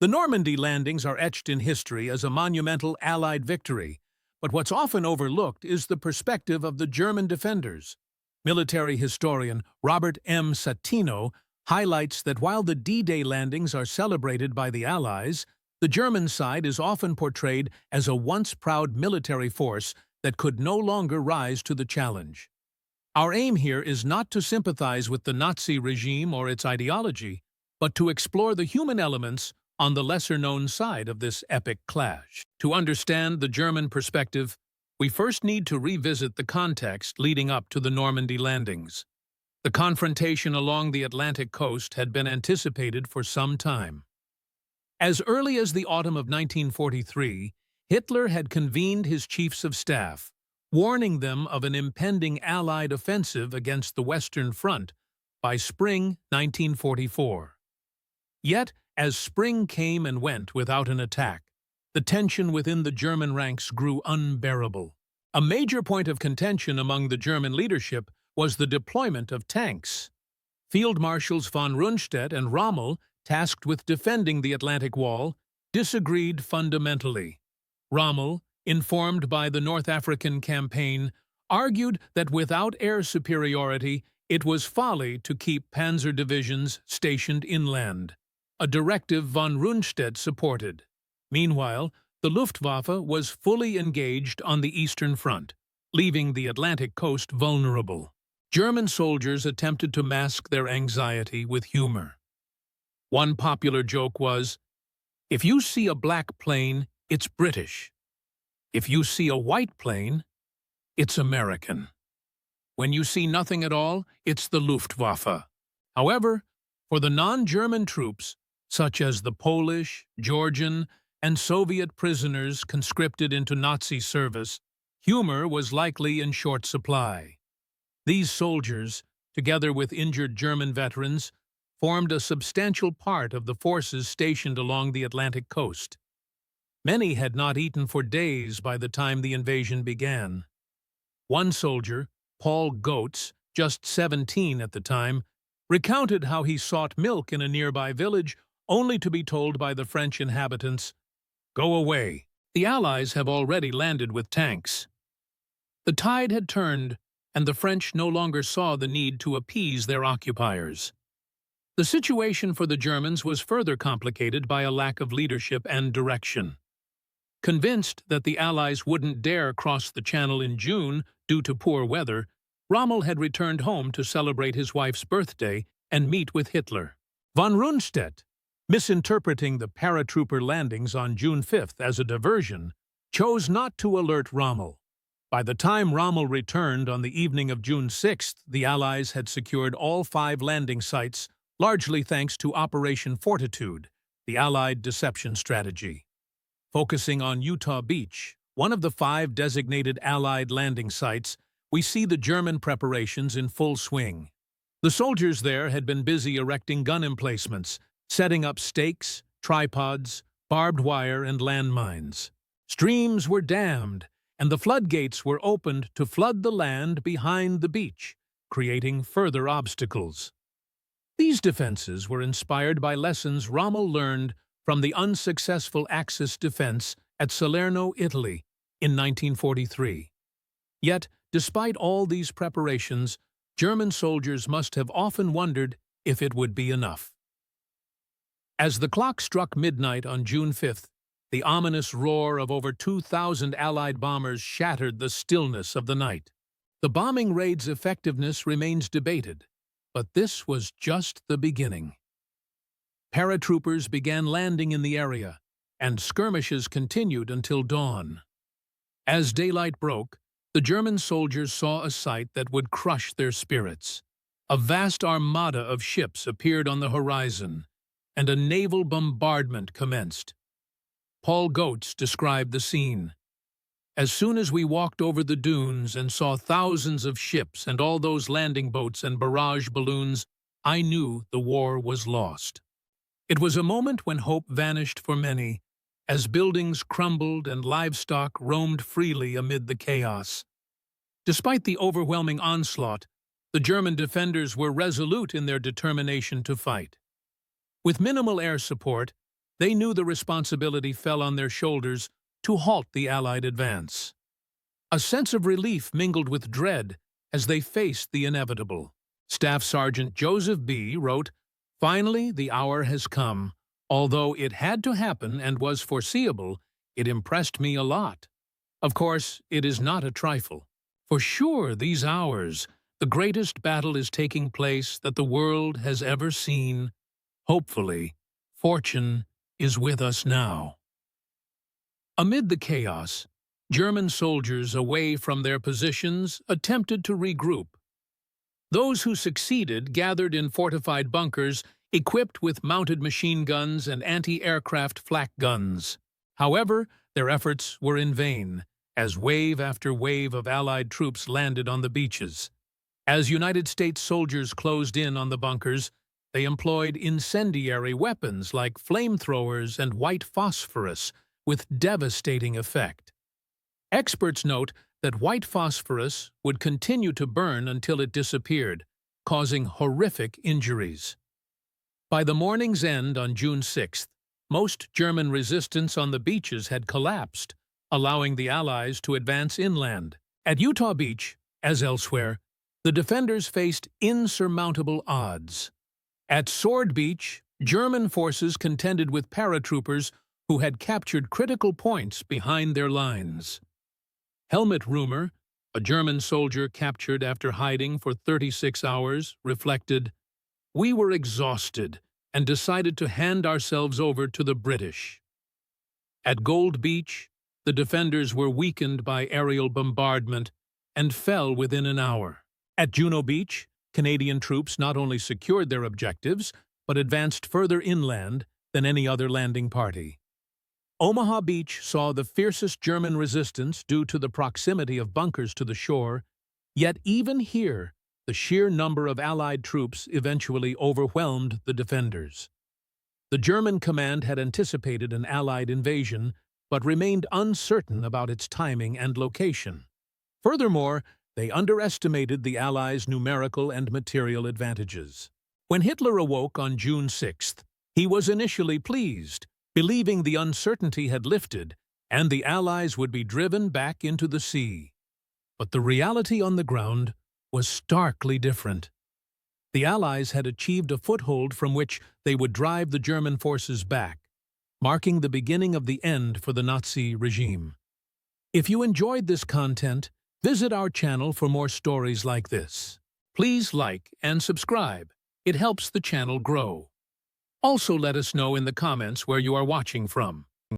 The Normandy landings are etched in history as a monumental Allied victory, but what's often overlooked is the perspective of the German defenders. Military historian Robert M. Satino highlights that while the D-Day landings are celebrated by the Allies, the German side is often portrayed as a once-proud military force that could no longer rise to the challenge. Our aim here is not to sympathize with the Nazi regime or its ideology, but to explore the human elements on the lesser-known side of this epic clash. To understand the German perspective, we first need to revisit the context leading up to the Normandy landings. The confrontation along the Atlantic coast had been anticipated for some time. As early as the autumn of 1943, Hitler had convened his chiefs of staff, warning them of an impending Allied offensive against the Western Front by spring 1944. Yet, as spring came and went without an attack, the tension within the German ranks grew unbearable. A major point of contention among the German leadership was the deployment of tanks. Field Marshals von Rundstedt and Rommel, tasked with defending the Atlantic Wall, disagreed fundamentally. Rommel, informed by the North African campaign, argued that without air superiority, it was folly to keep panzer divisions stationed inland, a directive von Rundstedt supported. Meanwhile, the Luftwaffe was fully engaged on the Eastern Front, leaving the Atlantic coast vulnerable. German soldiers attempted to mask their anxiety with humor. One popular joke was, "If you see a black plane, it's British. If you see a white plane, it's American. When you see nothing at all, it's the Luftwaffe." However, for the non-German troops, such as the Polish, Georgian, and Soviet prisoners conscripted into Nazi service, humor was likely in short supply. These soldiers, together with injured German veterans, formed a substantial part of the forces stationed along the Atlantic coast. Many had not eaten for days by the time the invasion began. One soldier, Paul Goetz, just 17 at the time, recounted how he sought milk in a nearby village only to be told by the French inhabitants, "Go away. The Allies have already landed with tanks." The tide had turned, and the French no longer saw the need to appease their occupiers. The situation for the Germans was further complicated by a lack of leadership and direction. Convinced that the Allies wouldn't dare cross the Channel in June due to poor weather, Rommel had returned home to celebrate his wife's birthday and meet with Hitler. Von Rundstedt, misinterpreting the paratrooper landings on June 5th as a diversion, chose not to alert Rommel. By the time Rommel returned on the evening of June 6th, the Allies had secured all 5 landing sites, largely thanks to Operation Fortitude, the Allied deception strategy. Focusing on Utah Beach, one of the 5 designated Allied landing sites, we see the German preparations in full swing. The soldiers there had been busy erecting gun emplacements, setting up stakes, tripods, barbed wire, and landmines. Streams were dammed, and the floodgates were opened to flood the land behind the beach, creating further obstacles. These defenses were inspired by lessons Rommel learned from the unsuccessful Axis defense at Salerno, Italy, in 1943. Yet, despite all these preparations, German soldiers must have often wondered if it would be enough. As the clock struck midnight on June 5th, the ominous roar of over 2,000 Allied bombers shattered the stillness of the night. The bombing raid's effectiveness remains debated, but this was just the beginning. Paratroopers began landing in the area, and skirmishes continued until dawn. As daylight broke, the German soldiers saw a sight that would crush their spirits. A vast armada of ships appeared on the horizon, and a naval bombardment commenced. Paul Goetz described the scene. "As soon as we walked over the dunes and saw thousands of ships and all those landing boats and barrage balloons, I knew the war was lost." It was a moment when hope vanished for many, as buildings crumbled and livestock roamed freely amid the chaos. Despite the overwhelming onslaught, the German defenders were resolute in their determination to fight. With minimal air support, they knew the responsibility fell on their shoulders to halt the Allied advance. A sense of relief mingled with dread as they faced the inevitable. Staff Sergeant Joseph B. wrote, "Finally, the hour has come. Although it had to happen and was foreseeable, it impressed me a lot. Of course, it is not a trifle. For sure, these hours, the greatest battle is taking place that the world has ever seen. Hopefully, fortune is with us now." Amid the chaos, German soldiers away from their positions attempted to regroup. Those who succeeded gathered in fortified bunkers equipped with mounted machine guns and anti-aircraft flak guns. However, their efforts were in vain, as wave after wave of Allied troops landed on the beaches. As United States soldiers closed in on the bunkers, they employed incendiary weapons like flamethrowers and white phosphorus with devastating effect. Experts note that white phosphorus would continue to burn until it disappeared, causing horrific injuries. By the morning's end on June 6th, most German resistance on the beaches had collapsed, allowing the Allies to advance inland. At Utah Beach, as elsewhere, the defenders faced insurmountable odds. At Sword Beach, German forces contended with paratroopers who had captured critical points behind their lines. Helmut Rumor, a German soldier captured after hiding for 36 hours, reflected, "We were exhausted and decided to hand ourselves over to the British." At Gold Beach, the defenders were weakened by aerial bombardment and fell within an hour. At Juno Beach, Canadian troops not only secured their objectives, but advanced further inland than any other landing party. Omaha Beach saw the fiercest German resistance due to the proximity of bunkers to the shore, yet even here, the sheer number of Allied troops eventually overwhelmed the defenders. The German command had anticipated an Allied invasion, but remained uncertain about its timing and location. Furthermore, they underestimated the Allies' numerical and material advantages. When Hitler awoke on June 6th, he was initially pleased, believing the uncertainty had lifted and the Allies would be driven back into the sea. But the reality on the ground was starkly different. The Allies had achieved a foothold from which they would drive the German forces back, marking the beginning of the end for the Nazi regime. If you enjoyed this content, visit our channel for more stories like this. Please like and subscribe. It helps the channel grow. Also let us know in the comments where you are watching from.